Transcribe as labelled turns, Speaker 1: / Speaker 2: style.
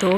Speaker 1: 2